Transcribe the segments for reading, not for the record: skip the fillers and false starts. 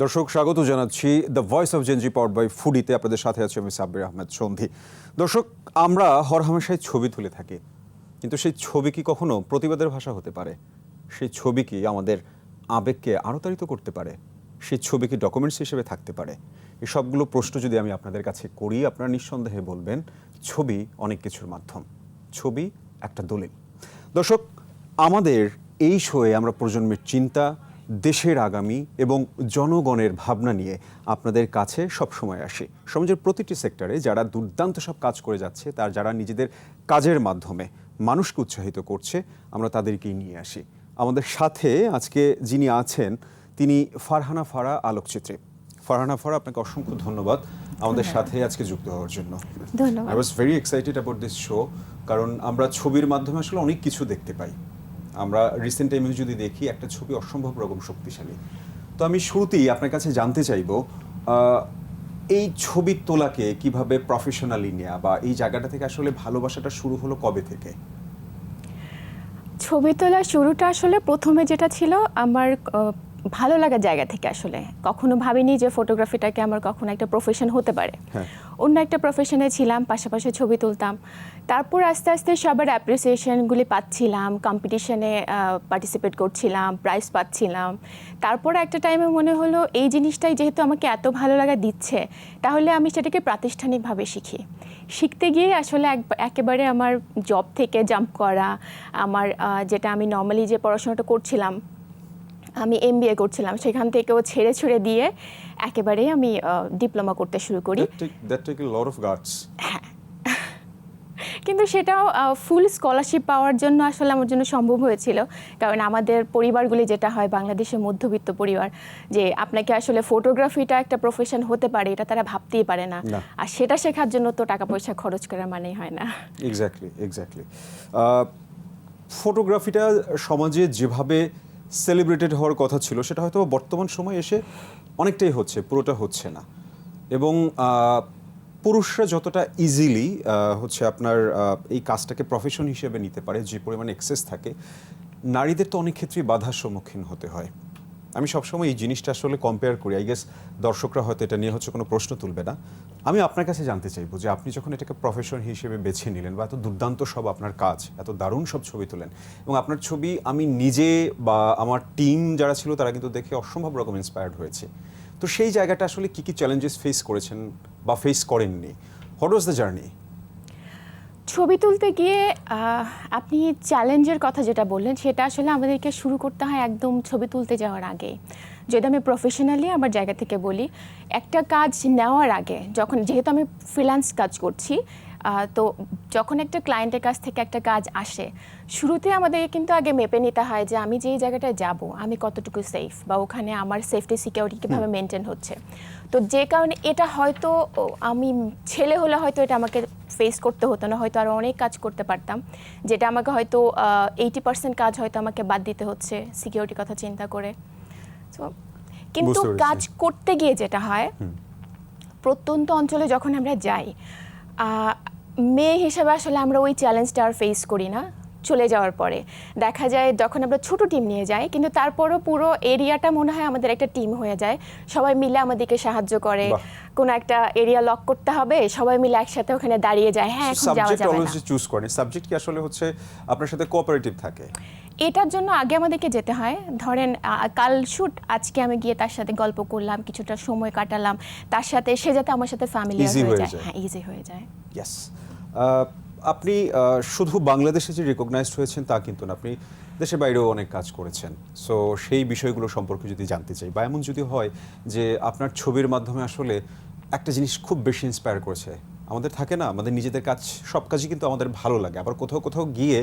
দর্শক স্বাগত জানাচ্ছি the voice of Gen Z powered by ফুডিতে। আপনাদের সাথে আছে আমি সাব্বির আহমেদ সন্ধি। দর্শক, আমরা হরহামেশাই ছবি তুলে থাকি, কিন্তু সেই ছবি কি কখনো প্রতিবাদের ভাষা হতে পারে? সেই ছবি কি আমাদের আবেগকে আরও তাড়িত করতে পারে? সেই ছবি কি ডকুমেন্টস হিসেবে থাকতে পারে? এই সবগুলো প্রশ্ন যদি আমি আপনাদের কাছে করি, আপনারা নিঃসন্দেহে বলবেন ছবি অনেক কিছুর মাধ্যম, ছবি একটা দলিল। দর্শক, আমাদের এই শোয়ে আমরা প্রজন্মের চিন্তা, দেশের আগামী এবং জনগণের ভাবনা নিয়ে আপনাদের কাছে সবসময় আসি। সমাজের প্রতিটি সেক্টরে যারা দুর্দান্ত সব কাজ করে যাচ্ছে, যারা নিজেদের কাজের মাধ্যমে মানুষকে উৎসাহিত করছে, আমরা তাদেরকেই নিয়ে আসি। আমাদের সাথে আজকে যিনি আছেন তিনি ফারহানা ফারা আলোকচিত্রী। ফারহানা ফারা, আপনাকে অসংখ্য ধন্যবাদ আমাদের সাথে আজকে যুক্ত হওয়ার জন্য। I was very excited about this show, কারণ আমরা ছবির মাধ্যমে আসলে অনেক কিছু দেখতে পাই। আমরা রিসেন্ট টাইমে যদি দেখি, একটা ছবি অসম্ভব রকম শক্তিশালী। তো আমি শুরুতেই আপনার কাছে জানতে চাইব, এই ছবি তোলাকে কিভাবে প্রফেশনালি নেওয়া, বা এই জায়গাটা থেকে আসলে ভালোবাসাটা শুরু হলো কবে থেকে? ছবি তোলার শুরুটা আসলে প্রথমে যেটা ছিল আমার ভালো লাগার জায়গা থেকে। আসলে কখনো ভাবিনি যে ফটোগ্রাফিটাকে আমার কখনো একটা প্রফেশন হতে পারে। অন্য একটা প্রফেশনে ছিলাম, পাশাপাশি ছবি তুলতাম। তারপর আস্তে আস্তে সবার অ্যাপ্রিসিয়েশনগুলি পাচ্ছিলাম, কম্পিটিশনে পার্টিসিপেট করছিলাম, প্রাইজ পাচ্ছিলাম। তারপর একটা টাইমে মনে হলো এই জিনিসটাই যেহেতু আমাকে এত ভালো লাগা দিচ্ছে, তাহলে আমি সেটাকে প্রাতিষ্ঠানিকভাবে শিখি। শিখতে গিয়ে আসলে একেবারে আমার জব থেকে জাম্প করা, আমার যেটা আমি নর্মালি যে পড়াশোনাটা করছিলাম, আমি MBA করছিলাম, সেখান থেকেও ছেড়ে ছুড়ে দিয়ে একেবারেই আমি ডিপ্লোমা করতে শুরু করি। হ্যাঁ, কিন্তু সেটাও ফুল স্কলারশিপ পাওয়ার জন্য আসলে আমার জন্য সম্ভব হয়েছিল, কারণ আমাদের পরিবারগুলি যেটা হয় বাংলাদেশের মধ্যবিত্ত পরিবার, যে আপনাকে আসলে ফটোগ্রাফিটা একটা প্রফেশন হতে পারে এটা তারা ভাবতেই পারে না। আর সেটা শেখার জন্য তো টাকা পয়সা খরচ করা মানেই হয় না। এক্স্যাক্টলি। ফটোগ্রাফিটা সমাজে যেভাবে সেলিব্রেটেড হওয়ার কথা ছিল, সেটা হয়তো বর্তমান সময়ে এসে অনেকটাই হচ্ছে, পুরোটা হচ্ছে না। এবং পুরুষরা যতটা ইজিলি হচ্ছে আপনার এই কাজটাকে প্রফেশন হিসেবে নিতে পারে, যে পরিমাণে অ্যাক্সেস থাকে, নারীদের তো অনেক ক্ষেত্রেই বাধার সম্মুখীন হতে হয়। আমি সবসময় এই জিনিসটা আসলে কম্পেয়ার করি। আই গেস দর্শকরা হয়তো এটা নিয়ে হচ্ছে কোনো প্রশ্ন তুলবে না। আমি আপনার কাছে জানতে চাইবো যে আপনি যখন এটাকে প্রফেশন হিসেবে বেছে নিলেন, বা এত দুর্দান্ত সব আপনার কাজ, এত দারুণ সব ছবি তোলেন, এবং আপনার ছবি আমি নিজে বা আমার টিম যারা ছিল তারা কিন্তু দেখে অসম্ভব রকম ইন্সপায়ার্ড হয়েছে। তো সেই জায়গাটা আসলে কী কী চ্যালেঞ্জেস ফেস করেছেন বা ফেস করেননি? What was the journey? ছবি তুলতে গিয়ে আপনি চ্যালেঞ্জের কথা যেটা বললেন, সেটা আসলে আমাদেরকে শুরু করতে হয় একদম ছবি তুলতে যাওয়ার আগে। যদি আমি প্রফেশনালি আমার জায়গা থেকে বলি, একটা কাজ নেওয়ার আগে, যেহেতু আমি ফ্রিল্যান্স কাজ করছি, তো যখন একটা ক্লায়েন্টের কাছ থেকে একটা কাজ আসে, শুরুতে আমাদেরকে কিন্তু আগে মেপে নিতে হয় যে আমি যেই জায়গাটায় যাব আমি কতটুকু সেফ, বা ওখানে আমার সেফটি সিকিউরিটি কীভাবে মেনটেন হচ্ছে। তো যে কারণে এটা হয়তো আমি ছেলে হলে হয়তো এটা আমাকে ফেস করতে হতো না, হয়তো আরও অনেক কাজ করতে পারতাম, যেটা আমাকে হয়তো 80% কাজ হয়তো আমাকে বাদ দিতে হচ্ছে সিকিউরিটির কথা চিন্তা করে। তো কিন্তু কাজ করতে গিয়ে যেটা হয়, প্রত্যন্ত অঞ্চলে যখন আমরা যাই, মেয়ে হিসেবে আসলে আমরা ওই চ্যালেঞ্জটা আর ফেস করি না। চলে যাওয়ার পরে দেখা যায় যখন আমরা ছোট টিম নিয়ে যাই, কিন্তু তারপরও পুরো এরিয়াটা মনে হয় আমাদের একটা টিম হয়ে যায়। সবাই মিলে আমাদেরকে সাহায্য করে। কোনো একটা এরিয়া লক করতে হবে, সবাই মিলে একসাথে ওখানে দাঁড়িয়ে যায়। হ্যাঁ, এখন যাওয়া যাবে না। চুজ করেন সাবজেক্ট কি আসলে হচ্ছে আপনার সাথে কোঅপারেটিভ থাকে? এটার জন্য আগে আমাদেরকে যেতে হয়, ধরেন কাল শুট, আজকে আমি গিয়ে তার সাথে গল্প করলাম, কিছুটা সময় কাটালাম তার সাথে, সে যাতে আমার সাথে ফ্যামিলিয়ার হয়ে যায়। হ্যাঁ, ইজি হয়ে যায়। ইয়েস। আপনি শুধু বাংলাদেশে যে রিকগনাইজড হয়েছেন তা কিন্তু না, আপনি দেশের বাইরেও অনেক কাজ করেছেন। সো সেই বিষয়গুলো সম্পর্কে যদি জানতে চাই, বা এমন যদি হয় যে আপনার ছবির মাধ্যমে আসলে একটা জিনিস খুব বেশি ইন্সপায়ার করেছে। আমাদের থাকে না, আমাদের নিজেদের কাজ, সব কাজই কিন্তু আমাদের ভালো লাগে, আবার কোথাও কোথাও গিয়ে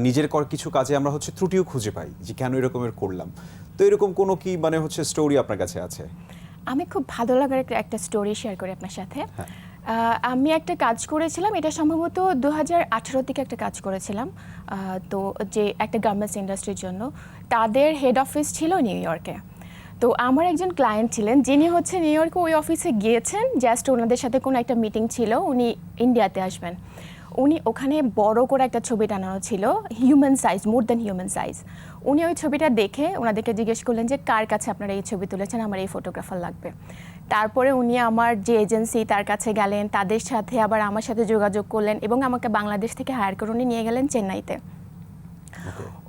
নিজের কিছু কাজে আমরা হচ্ছে ত্রুটিও খুঁজে পাই যে কেন এরকমের করলাম। তো এরকম কোনো কি মানে হচ্ছে স্টোরি আপনার কাছে আছে? আমি খুব ভালো লাগার একটা স্টোরি শেয়ার করি আপনার সাথে। আমি একটা কাজ করেছিলাম, এটা সম্ভবত 2018 থেকে একটা কাজ করেছিলাম। তো যে একটা গার্মেন্টস ইন্ডাস্ট্রির জন্য, তাদের হেড অফিস ছিল নিউ ইয়র্কে। তো আমার একজন ক্লায়েন্ট ছিলেন যিনি হচ্ছে নিউ ইয়র্কে ওই অফিসে গিয়েছেন, জাস্ট ওনাদের সাথে কোনো একটা মিটিং ছিল, উনি ইন্ডিয়াতে আসবেন। উনি ওখানে বড় করে একটা ছবি টানানো ছিল, human size, more than human size. উনি ওই ছবিটা দেখে ওনাদেরকে জিজ্ঞেস করলেন যে কার কাছে আপনারা এই ছবি তুলেছেন, আমার এই ফটোগ্রাফার লাগবে। তারপরে উনি আমার যে এজেন্সি তার কাছে গেলেন, তাদের সাথে আবার আমার সাথে যোগাযোগ করলেন এবং আমাকে বাংলাদেশ থেকে হায়ার করে উনি নিয়ে গেলেন চেন্নাইতে।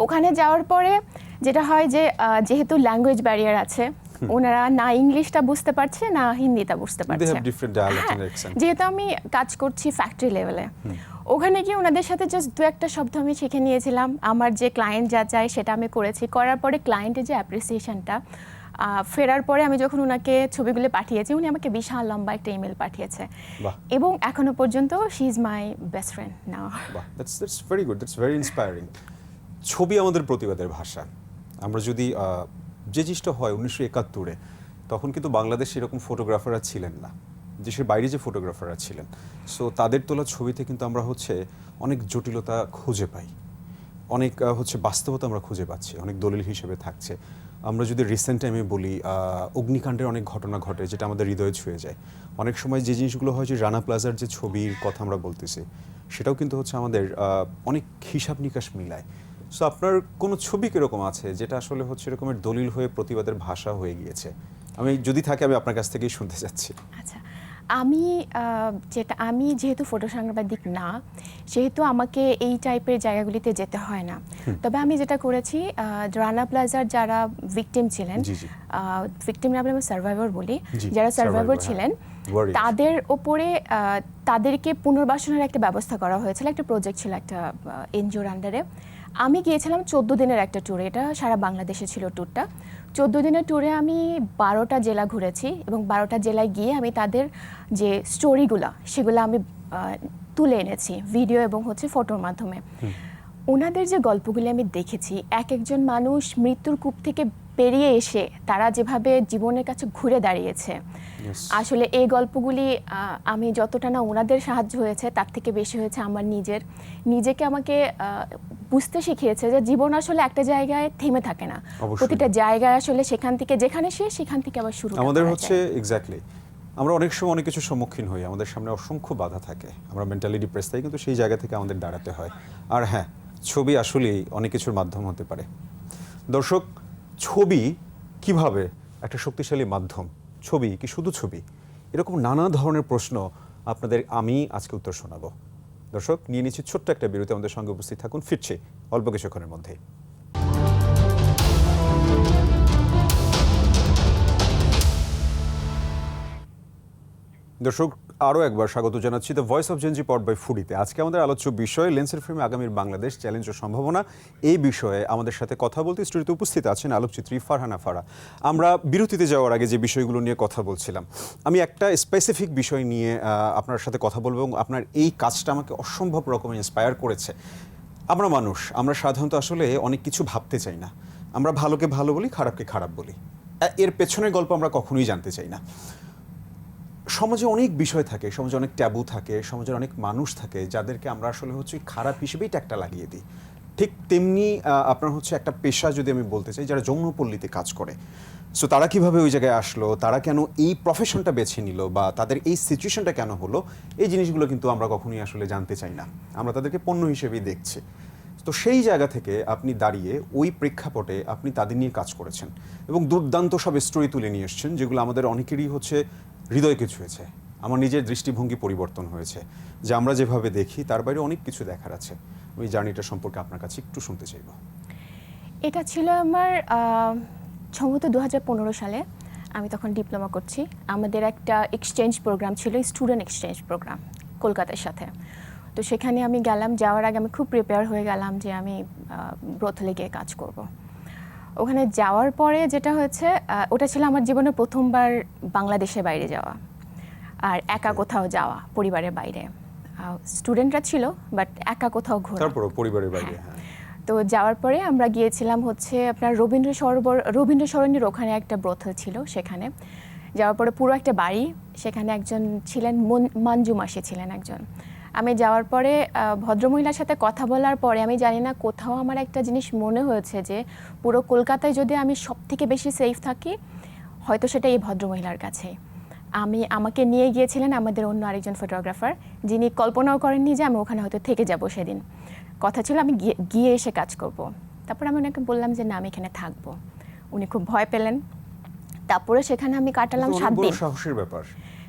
ওখানে যাওয়ার পরে যেটা হয় যে যেহেতু ল্যাঙ্গুয়েজ ব্যারিয়ার আছে, ওনারা না ইংলিশটা বুঝতে পারছে না হিন্দিটা বুঝতে They পারছে। have different dialect and accent. যেহেতু আমি কাজ করছি ফ্যাক্টরি লেভেলে, ওখানে গিয়ে ওনাদের সাথে জাস্ট দু একটা শব্দ আমি শিখে নিয়েছিলাম। আমার যে ক্লায়েন্ট যা চায় সেটা আমি করেছি। করার পরে ক্লায়েন্টের যে অ্যাপ্রিসিয়েশনটা, ফেরার পরে আমি যখন ওনাকে ছবিগুলো পাঠিয়েছি, উনি আমাকে বিশাল লম্বা একটা ইমেল পাঠিয়েছে বাহ। এবং এখনো পর্যন্ত she is my best friend now. বাহ, that's very good, that's very inspiring. ছবি আমাদের প্রতিবাদের ভাষা। আমরা যদি যে জিনিসটা হয় 1971-এ, তখন কিন্তু বাংলাদেশে এরকম ফটোগ্রাফাররা ছিলেন না, দেশের বাইরে যে ফটোগ্রাফাররা ছিলেন, সো তাদের তোলা ছবিতে কিন্তু আমরা হচ্ছে অনেক জটিলতা খুঁজে পাই, অনেক হচ্ছে বাস্তবতা আমরা খুঁজে পাচ্ছি, অনেক দলিল হিসেবে থাকছে। আমরা যদি রিসেন্ট টাইমে বলি, অগ্নিকাণ্ডের অনেক ঘটনা ঘটে যেটা আমাদের হৃদয়ে ছুঁয়ে যায়। অনেক সময় যে জিনিসগুলো হয়, যে রানা প্লাজার যে ছবির কথা আমরা বলতেছি, সেটাও কিন্তু হচ্ছে আমাদের অনেক হিসাব নিকাশ মিলায়। সো আপনার কোনো ছবি কীরকম আছে যেটা আসলে হচ্ছে এরকমের দলিল হয়ে প্রতিবাদের ভাষা হয়ে গিয়েছে? আমি যদি থাকে আমি আপনার কাছ থেকেই শুনতে চাচ্ছি। আচ্ছা, আমি যেহেতু ফটো সাংবাদিক না, সেহেতু আমাকে এই টাইপের জায়গাগুলিতে যেতে হয় না। তবে আমি যেটা করেছি, রানা প্লাজার যারা ভিকটিম ছিলেন, জি, জি। ভিকটিম না বলে আমি সার্ভাইভার বলি, জি, যারা সার্ভাইভার survivor, ছিলেন, Warriors. তাদের ওপরে তাদেরকে পুনর্বাসনের একটা ব্যবস্থা করা হয়েছিল। একটা প্রজেক্ট ছিল একটা এনজিওর আন্ডারে। আমি গিয়েছিলাম 14 দিনের একটা ট্যুরে, এটা সারা বাংলাদেশে ছিল ট্যুরটা। 14 দিনের ট্যুরে আমি 12টা জেলা ঘুরেছি এবং 12টা জেলায় গিয়ে আমি তাদের যে স্টোরিগুলো সেগুলো আমি তুলে এনেছি ভিডিও এবং হচ্ছে ফটোর মাধ্যমে। ওনাদের যে গল্পগুলি আমি দেখেছি, এক একজন মানুষ মৃত্যুর কূপ থেকে পেরিয়ে এসে তারা যেভাবে জীবনের কাছে ঘুরে দাঁড়িয়েছে, আসলে এই গল্পগুলি আমি যতটা না ওনাদের সাহায্য হয়েছে, তার থেকে বেশি হয়েছে আমার নিজেকে আমাকে বুঝতে শিখিয়েছে যে জীবন আসলে একটা জায়গায় থেমে থাকে না, অবশ্যই। প্রতিটা জায়গায় আসলে সেখান থেকে যেখানে শেষ সেখান থেকে আবার শুরু আমাদের হচ্ছে এক্স্যাক্টলি, আমরা অনেক সময় অনেক কিছুর সম্মুখীন হই, আমাদের সামনে অসংখ্য বাধা থাকে, আমরা মেন্টালি ডিপ্রেস থাকি, কিন্তু সেই জায়গা থেকে আমাদের দাঁড়াতে হয়। আর হ্যাঁ, ছবি আসলেই অনেক কিছুর মাধ্যম হতে পারে। দর্শক, ছবি কিভাবে একটা শক্তিশালী মাধ্যম, ছবি কি শুধু ছবি, এরকম নানা ধরনের প্রশ্ন আপনাদের আমি আজকে উত্তর শোনাবো। দর্শক, নিয়ে নিচ্ছি ছোট্ট একটা বিরতি, আমাদের সঙ্গে উপস্থিত থাকুন, ফিরছে অল্প কিছুক্ষণের মধ্যে। দর্শক, আরও একবার স্বাগত জানাচ্ছি the voice of Gen Z powered by ফুডিতে। আজকে আমাদের আলোচ্য বিষয় লেন্সের ফ্রেমে আগামীর বাংলাদেশ, চ্যালেঞ্জ ও সম্ভাবনা। এই বিষয়ে আমাদের সাথে কথা বলতে স্টুডিওতে উপস্থিত আছেন আলোকচিত্রী ফারহানা ফারা। আমরা বিরতিতে যাওয়ার আগে যে বিষয়গুলো নিয়ে কথা বলছিলাম, আমি একটা স্পেসিফিক বিষয় নিয়ে আপনার সাথে কথা বলবো এবং আপনার এই কাজটা আমাকে অসম্ভব রকমের ইন্সপায়ার করেছে। আমরা মানুষ, আমরা সাধারণত আসলে অনেক কিছু ভাবতে চাই না, আমরা ভালোকে ভালো বলি, খারাপকে খারাপ বলি, এর পেছনের গল্প আমরা কখনোই জানতে চাই না। সমাজে অনেক বিষয় থাকে, সমাজে অনেক ট্যাবু থাকে, সমাজের অনেক মানুষ থাকে যাদেরকে আমরা আসলে হচ্ছে খারাপ হিসেবেই ট্যাগটা লাগিয়ে দিই। ঠিক তেমনি আপনার হচ্ছে একটা পেশা যদি আমি বলতে চাই, যারা যৌনপল্লীতে কাজ করে, সো তারা কিভাবে ওই জায়গায় আসলো, তারা কেন এই প্রফেশনটা বেছে নিল, বা তাদের এই সিচুয়েশনটা কেন হলো, এই জিনিসগুলো কিন্তু আমরা কখনোই আসলে জানতে চাই না, আমরা তাদেরকে পণ্য হিসেবেই দেখছি। তো সেই জায়গা থেকে আপনি দাঁড়িয়ে ওই প্রেক্ষাপটে আপনি তাদের নিয়ে কাজ করেছেন এবং দুর্দান্ত সব স্টোরি তুলে নিয়ে এসছেন, যেগুলো আমাদের অনেকেরই হচ্ছে হৃদয়কে ছুঁয়েছে। আমার নিজের দৃষ্টিভঙ্গি পরিবর্তন হয়েছে, যে আমরা যেভাবে দেখি তার বাইরে অনেক কিছু দেখার আছে। ওই জার্নিটা সম্পর্কে আপনার কাছে একটু শুনতে চাইব। এটা ছিল আমার সম্ভবত 2015 সালে, আমি তখন ডিপ্লোমা করছি। আমাদের একটা এক্সচেঞ্জ প্রোগ্রাম ছিল, স্টুডেন্ট এক্সচেঞ্জ প্রোগ্রাম কলকাতার সাথে। তো সেখানে আমি গেলাম, যাওয়ার আগে আমি খুব প্রিপেয়ার হয়ে গেলাম যে আমি ব্রথলে গিয়ে কাজ করব। ওখানে যাওয়ার পরে যেটা হয়েছে, ওটা ছিল আমার জীবনের প্রথমবার বাংলাদেশের বাইরে যাওয়া, আর একা কোথাও যাওয়া, পরিবারের বাইরে। স্টুডেন্টরা ছিল বাট একা কোথাও ঘোরা, তারপর পরিবারের বাইরে। হ্যাঁ। তো যাওয়ার পরে আমরা গিয়েছিলাম হচ্ছে আপনার রবীন্দ্র সরণির ওখানে একটা ব্রথল ছিল, সেখানে যাওয়ার পরে পুরো একটা বাড়ি, সেখানে একজন ছিলেন মঞ্জু মাসি ছিলেন একজন। আমি যাওয়ার পরে ভদ্রমহিলার সাথে কথা বলার পরে আমি জানি না কোথাও আমার একটা জিনিস মনে হয়েছে যে পুরো কলকাতায় যদি আমি সব থেকে বেশি সেফ থাকি, হয়তো সেটা এই ভদ্রমহিলার কাছেই। আমাকে নিয়ে গিয়েছিলেন আমাদের অন্য আরেকজন ফটোগ্রাফার, যিনি কল্পনাও করেননি যে আমি ওখানে হয়তো থেকে যাব সেদিন। কথা ছিল আমি গিয়ে এসে কাজ করব। তারপর আমি ওনাকে বললাম যে না, আমি এখানে থাকবো। উনি খুব ভয় পেলেন। তারপরে সেখানে আমি কাটালাম 7 দিন। সাহসের ব্যাপার।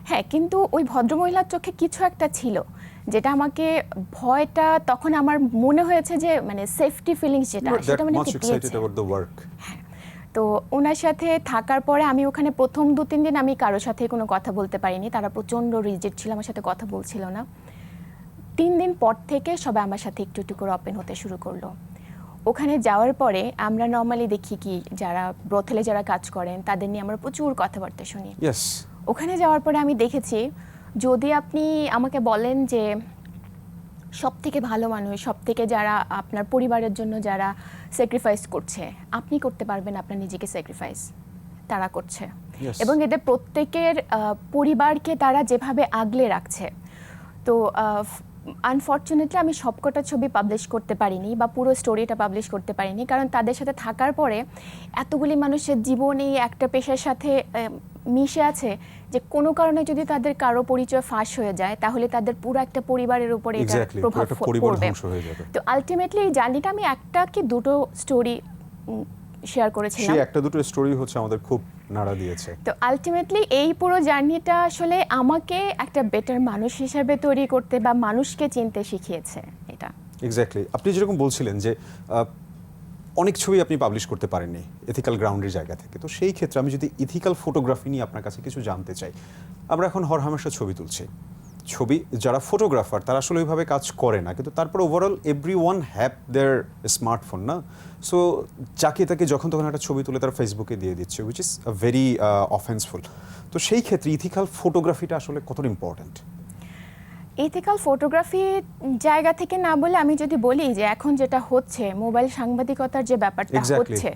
হ্যাঁ, কিন্তু ওই ভদ্রমহিলার চোখে কিছু একটা ছিল যেটা আমাকে ভয়টা, তখন আমার মনে হয়েছে যে মানে সেফটি ফিলিংস যেটা সেটা মানে হ্যাঁ। তো ওনার সাথে থাকার পরে আমি ওখানে প্রথম 2-3 দিন আমি কারোর সাথে কোনো কথা বলতে পারিনি। তারা প্রচণ্ড রিজিড ছিল, আমার সাথে কথা বলছিল না। 3 দিন পর থেকে সবাই আমার সাথে একটু একটু করে ওপেন হতে শুরু করলো। ওখানে যাওয়ার পরে আমরা নর্মালি দেখি কি, যারা ব্রথেলে যারা কাজ করেন তাদের নিয়ে আমরা প্রচুর কথাবার্তা শুনি। ওখানে যাওয়ার পরে আমি দেখেছি, যদি আপনি আমাকে বলেন যে সব থেকে ভালো মানুষ, সব থেকে যারা আপনার পরিবারের জন্য যারা স্যাক্রিফাইস করছে, আপনি করতে পারবেন আপনার নিজেকে স্যাক্রিফাইস, তারা করছে। এবং এদের প্রত্যেকের পরিবারকে তারা যেভাবে আগলে রাখছে। তো আনফর্চুনেটলি আমি সবকটা ছবি পাবলিশ করতে পারিনি বা পুরো স্টোরিটা পাবলিশ করতে পারিনি, কারণ তাদের সাথে থাকার পরে এতগুলি মানুষের জীবন এই একটা পেশার সাথে মিশে আছে যে কোনো কারণে যদি তাদের কারো পরিচয় ফাঁস হয়ে যায় তাহলে তাদের পুরো একটা পরিবারের উপরে এটা প্রভাব পড়বে। তো আলটিমেটলি এই জার্নিটা আমি একটা কি দুটো স্টোরি শেয়ার করেছিলাম। সেই একটা দুটো স্টোরি হচ্ছে আমাদের খুব নাড়া দিয়েছে। তো আলটিমেটলি এই পুরো জার্নিটা আসলে আমাকে একটা বেটার মানুষ হিসেবে তৈরি করতে বা মানুষকে চিনতে শিখিয়েছে এটা। এক্স্যাক্টলি, আপনি যেরকম বলছিলেন যে অনেক ছবি আপনি পাবলিশ করতে পারেননি এথিক্যাল গ্রাউন্ডের জায়গা থেকে। তো সেই ক্ষেত্রে আমি যদি ইথিক্যাল ফটোগ্রাফি নিয়ে আপনার কাছে কিছু জানতে চাই, আমরা এখন হরহামেশা ছবি তুলছি, ছবি যারা ফটোগ্রাফার তারা আসলে ওইভাবে কাজ করে না, কিন্তু তারপর overall everyone have their smartphone না। সো যাকে তাকে যখন তখন একটা ছবি তুলে তারা ফেসবুকে দিয়ে দিচ্ছে, উইচ ইজ ভেরি অফেন্সফুল। তো সেই ক্ষেত্রে ইথিক্যাল ফটোগ্রাফিটা আসলে কতটা ইম্পর্ট্যান্ট? ইথিক্যাল ফটোগ্রাফি জায়গা থেকে না বলে আমি যদি বলি যে এখন যেটা হচ্ছে মোবাইল সাংবাদিকতার যে ব্যাপারটা হচ্ছে,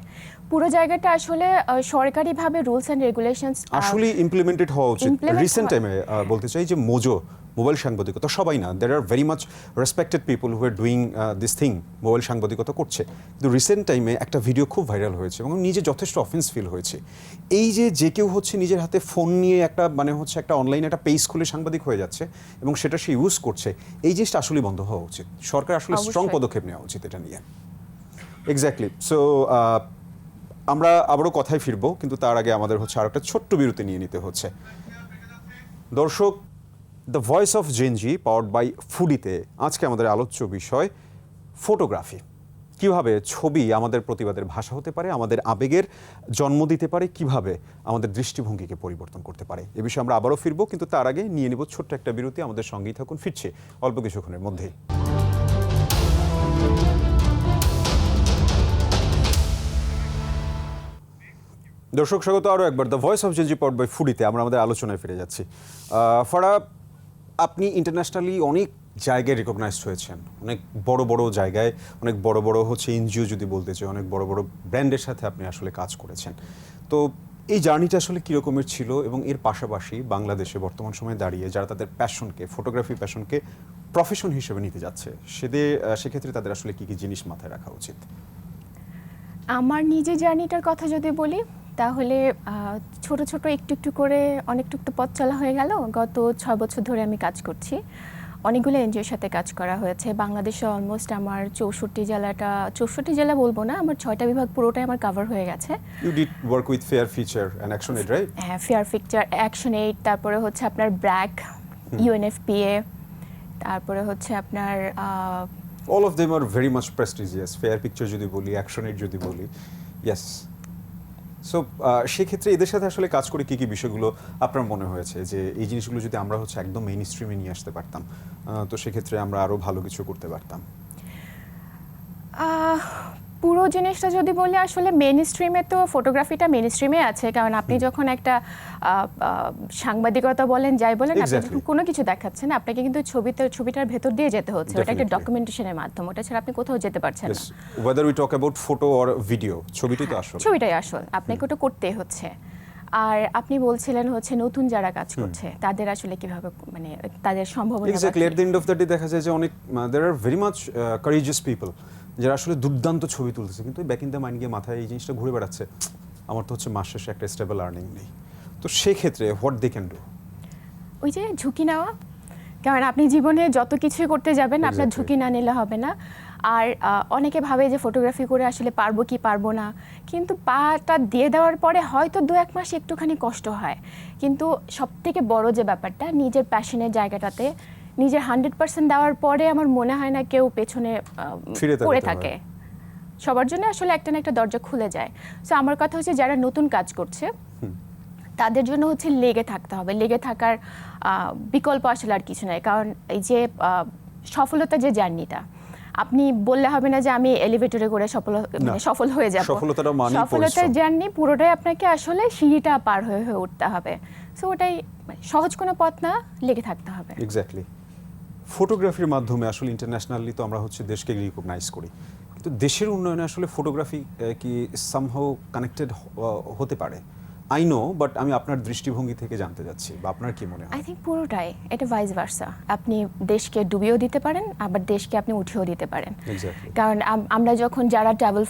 পুরো জায়গাটা আসলে সরকারিভাবে রুলস অ্যান্ড রেগুলেশনস আসলে ইমপ্লিমেন্টেড হওয়া উচিত। রিসেন্ট টাইমে বলতে চাই যে মোজো মোবাইল সাংবাদিকতা, সবাই না, there are very much respected people who are doing this thing, mobile সাংবাদিকতা করছে। কিন্তু রিসেন্ট টাইমে একটা ভিডিও খুব ভাইরাল হয়েছে এবং নিজে যথেষ্ট অফেন্স ফিল হয়েছে। এই যে কেউ হচ্ছে নিজের হাতে ফোন নিয়ে একটা মানে হচ্ছে একটা অনলাইনে একটা পেজ খুলে সাংবাদিক হয়ে যাচ্ছে এবং সেটা সে ইউজ করছে, এই জিনিসটা আসলে বন্ধ হওয়া উচিত। সরকার আসলে স্ট্রং পদক্ষেপ নেওয়া উচিত এটা নিয়ে। এক্স্যাক্টলি। সো আমরা আবারও কথায় ফিরবো, কিন্তু তার আগে আমাদের হচ্ছে আর একটা ছোট্ট বিরতি নিয়ে নিতে হচ্ছে। দর্শক, the voice of Gen Z powered by ফুডিতে আজকে আমাদের আলোচ্য বিষয় ফটোগ্রাফি। কিভাবে ছবি আমাদের প্রতিবাদের ভাষা হতে পারে, আমাদের আবেগের জন্ম দিতে পারে, কিভাবে আমাদের দৃষ্টিভঙ্গিকে পরিবর্তন করতে পারে, এ বিষয়ে আমরা আবারও ফিরবো, কিন্তু তার আগে নিয়ে নেব ছোট্ট একটা বিরতি। আমাদের সঙ্গেই থাকুন, ফিরছে অল্প কিছুক্ষণের মধ্যেই। দর্শক, স্বাগত আরও একবার the voice of Gen Z powered by ফুডিতে। আমরা আমাদের আলোচনায় ফিরে যাচ্ছি। ফারা, আপনি ইন্টারন্যাশনালি অনেক জায়গায় রিকগনাইজড হয়েছেন, অনেক বড় বড় জায়গায়, অনেক বড় বড় হচ্ছে এনজিও যদি বলতে চাই, অনেক বড় বড় ব্র্যান্ডের সাথে আপনি আসলে কাজ করেছেন। তো এই জার্নিটা আসলে কীরকমের ছিল এবং এর পাশাপাশি বাংলাদেশে বর্তমান সময়ে দাঁড়িয়ে যারা তাদের প্যাশনকে, ফটোগ্রাফি প্যাশনকে প্রফেশন হিসেবে নিতে যাচ্ছে, সেক্ষেত্রে তাদের আসলে কী কী জিনিস মাথায় রাখা উচিত? আমার নিজের জার্নিটার কথা যদি বলি তাহলে ছোট ছোট একটু একটু করে অনেকটুকু পথ চলা হয়ে গেল। গত 6 বছর ধরে আমি কাজ করছি, অনেকগুলো এনজিওর সাথে কাজ করা হয়েছে। বাংলাদেশে অলমোস্ট আমার 64 জেলা বলবো না, আমার 6টা বিভাগ পুরোটাই আমার কভার হয়ে গেছে। You did work with fair feature and action aid, right? হ্যাঁ, ফেয়ার ফিচার, অ্যাকশন এইড, তারপরে হচ্ছে আপনার ব্র্যাক, ইউএনএফপিএ, তারপরে হচ্ছে আপনার all of them are very much prestigious. Fair picture যদি বলি, অ্যাকশন এইড যদি বলি, ইয়েস। সো সেক্ষেত্রে এদের সাথে আসলে কাজ করে কী কী বিষয়গুলো আপনার মনে হয়েছে যে এই জিনিসগুলো যদি আমরা হচ্ছে একদম মেইন স্ট্রিমে নিয়ে আসতে পারতাম, তো সেক্ষেত্রে আমরা আরও ভালো কিছু করতে পারতাম? পুরো জিনিসটা যদি বলি, আসলে মেইন স্ট্রিমে তো ফটোগ্রাফিটা মেইন স্ট্রিমে আছে, কারণ আপনি যখন একটা সাংবাদিকতা বলেন, যাই বলেন, আপনি যখন কোনো কিছু দেখাচ্ছেন আপনাকে কিন্তু ছবিটার ভেতর দিয়ে যেতে হচ্ছে। ওটা একটা ডকুমেন্টেশনের মাধ্যম, ওটা ছাড়া আপনি কোথাও যেতে পারছেন না। Whether we talk about photo or video, ছবিটাই তো আসল। ছবিটাই আসল, আপনাকে ওটা করতেই হচ্ছে। আর আপনি বলছিলেন হচ্ছে নতুন যারা কাজ করছে তাদের আসলে কিভাবে মানে তাদের সম্ভাবনা। Exactly, at the end of the day দেখা যায় যে অনেক there are very much courageous people যারা আসলে দুর্দান্ত ছবি তুলতেছে, কিন্তু ব্যাক ইন দ্য মাইন্ড গিয়ে মাথায় এই জিনিসটা ঘুরে বেড়াচ্ছে, আমার তো হচ্ছে মাস শেষে একটা স্টেবল আর্নিং নেই। তো সেক্ষেত্রে হোয়াট দে ক্যান ডু? ওই যে ঝুঁকি নেওয়া, কারণ আপনি জীবনে যত কিছুই করতে যাবেন আপনার Exactly. ঝুঁকি না নিলে হবে না। আর অনেকে ভাবে যে ফটোগ্রাফি করে আসলে পারবো কি পারবো না, কিন্তু পাটা দিয়ে দেওয়ার পরে হয়তো 2-1 মাস একটুখানি কষ্ট হয়, কিন্তু সবথেকে বড় যে ব্যাপারটা নিজের প্যাশনের জায়গাটাতে নিজের 100% দেওয়ার পরে আমার মনে হয় না কেউ পেছনে ফিরে তাকাতে পড়ে হয়। থাকে। সবার জন্য আসলে একটা না একটা দরজা খুলে যায়। সো আমার কথা হচ্ছে যারা নতুন কাজ করছে তাদের জন্য হচ্ছে লেগে থাকতে হবে। লেগে থাকার বিকল্প আসলে আর কিছু নাই, কারণ এই যে সফলতা যে জার্নিটা, আপনি বললে হবে না যে আমি এলিভেটরে করে সফল হয়ে যাব। সফলতাটা মানেই সফলতার পরিশ্রম। জার্নি পুরোটাই আপনাকে আসলে সিঁড়িটা পার হয়ে হয়ে উঠতে হবে। সো ওটাই সহজ কোনো পথ না, লেগে থাকতে হবে। এক্স্যাক্টলি। ফটোগ্রাফির মাধ্যমে আসলে ইন্টারন্যাশনালি তো আমরা হচ্ছে দেশকে রিকগনাইজ করি, কিন্তু দেশের উন্নয়নে আসলে ফটোগ্রাফি কি সামহাউ কানেক্টেড হতে পারে? আই নো, বাট আমি আপনার দৃষ্টিভঙ্গি থেকে জানতে চাচ্ছি, বা আপনার কি মনে আই হয়? থিঙ্ক পুরোটাই এটা ভাইস ভার্সা। আপনি দেশকে ডুবিয়েও দিতে পারেন, আবার দেশকে আপনি উঠিয়েও দিতে পারেন। এক্স্যাক্টলি। কারণ আমরা যখন যারা ট্রাভেল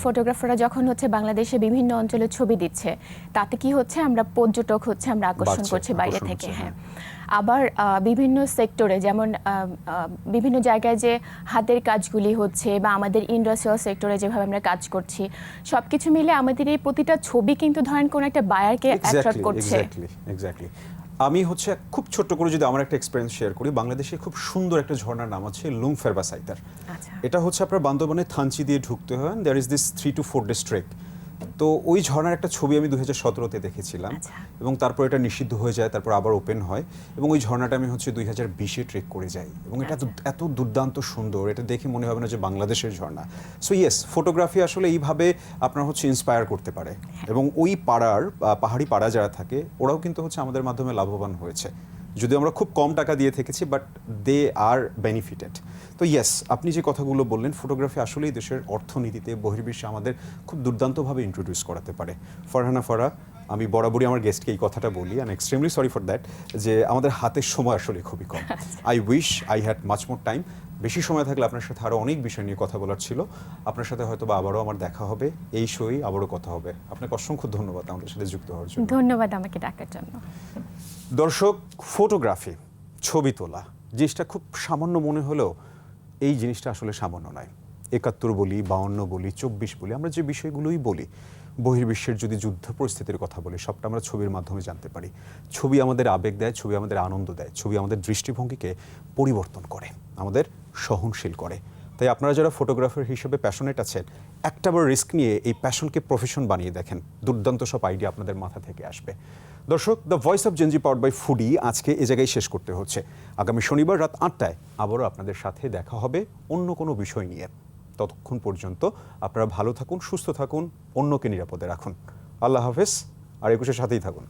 ফটোগ্রাফাররা যখন হচ্ছে বাংলাদেশে বিভিন্ন অঞ্চলে ছবি দিচ্ছে, তাতে কি হচ্ছে আমরা পর্যটক হচ্ছে আমরা আকর্ষণ বাড়ছে, করছি বাইরে আকর্ষণ থেকে। হচ্ছে, হ্যাঁ, আবার বিভিন্ন সেক্টরে যেমন বিভিন্ন জায়গায় যে হাতের কাজগুলি হচ্ছে বা আমাদের ইন্ডাস্ট্রিয়াল সেক্টরে যেভাবে আমরা কাজ করছি, সবকিছু মিলে আমাদের এই প্রতিটা ছবি কিন্তু ধরেন কোন একটা বায়ারকে অ্যাট্রাক্ট করছে। এক্স্যাক্টলি। আমি হচ্ছে খুব ছোট্ট করে যদি আমার একটা এক্সপিরিয়েন্স শেয়ার করি, বাংলাদেশে খুব সুন্দর একটা ঝর্ণার নাম আছে লুংফেরবা সাইতার। আচ্ছা। এটা হচ্ছে আপনার বান্দরবানে থানচি দিয়ে ঢুকতে হয়, there is this 3 to 4 days trek. তো ওই ঝর্ণার একটা ছবি আমি 2017-তে দেখেছিলাম, আচ্ছা। এবং তারপর এটা নিষিদ্ধ হয়ে যায়, তারপর আবার ওপেন হয়, এবং ওই ঝর্ণাটা আমি হচ্ছে 2020-এ ট্রেক করে যাই, এবং এটা এত দুর্দান্ত সুন্দর, এটা দেখে মনে হবে না যে বাংলাদেশের ঝর্ণা। সো ইয়েস, ফটোগ্রাফি আসলে এইভাবে আপনার হচ্ছে ইন্সপায়ার করতে পারে, এবং ওই পাড়ার পাহাড়ি পাড়া যারা থাকে ওরাও কিন্তু হচ্ছে আমাদের মাধ্যমে লাভবান হয়েছে, যদিও আমরা খুব কম টাকা দিয়ে থেকেছি, বাট দে আর বেনিফিটেড। তো ইয়েস, আপনি যে কথাগুলো বললেন, ফটোগ্রাফি আসলেই দেশের অর্থনীতিতে বহির্বিশ্বে আমাদের খুব দুর্দান্তভাবে ইন্ট্রোডিউস করাতে পারে। ফারহানা ফারা, আমি বরাবরই আমার গেস্টকে এই কথাটা বলি, and extremely sorry for that, যে আমাদের হাতের সময় আসলে খুবই কম। I wish I had much more time. বেশি সময় থাকলে আপনার সাথে আরও অনেক বিষয় নিয়ে কথা বলার ছিল। আপনার সাথে হয়তো বা আবারও আমার দেখা হবে, এই শোই আবারও কথা হবে। আপনাকে অসংখ্য ধন্যবাদ আমাদের সাথে যুক্ত হওয়ার জন্য। ধন্যবাদ আমাকে ডাকার জন্য। দর্শক, ফটোগ্রাফি, ছবি তোলা জিনিসটা খুব সামান্য মনে হলেও এই জিনিসটা আসলে সামান্য নয়। 71 বলি, 52 বলি, 24 বলি, আমরা যে বিষয়গুলোই বলি, বহির্বিশ্বের যদি যুদ্ধ পরিস্থিতির কথা বলি, সবটা আমরা ছবির মাধ্যমে জানতে পারি। ছবি আমাদের আবেগ দেয়, ছবি আমাদের আনন্দ দেয়, ছবি আমাদের দৃষ্টিভঙ্গিকে পরিবর্তন করে, আমাদের সহনশীল করে। তাই আপনারা যারা ফটোগ্রাফার হিসেবে প্যাশনেট আছেন, একটাবার রিস্ক নিয়ে এই প্যাশনকে প্রফেশন বানিয়ে দেখেন, দুর্দান্ত সব আইডিয়া আপনাদের মাথা থেকে আসবে। দর্শক, the voice of Gen Z powered by Foodie আজকে এ জায়গায় শেষ করতে হচ্ছে। আগামী শনিবার রাত 8টায় আবারও আপনাদের সাথে দেখা হবে অন্য কোনো বিষয় নিয়ে। ততক্ষণ পর্যন্ত আপনারা ভালো থাকুন, সুস্থ থাকুন, অন্যকে নিরাপদে রাখুন। আল্লাহ হাফেজ, আর 21-এর সাথেই থাকুন।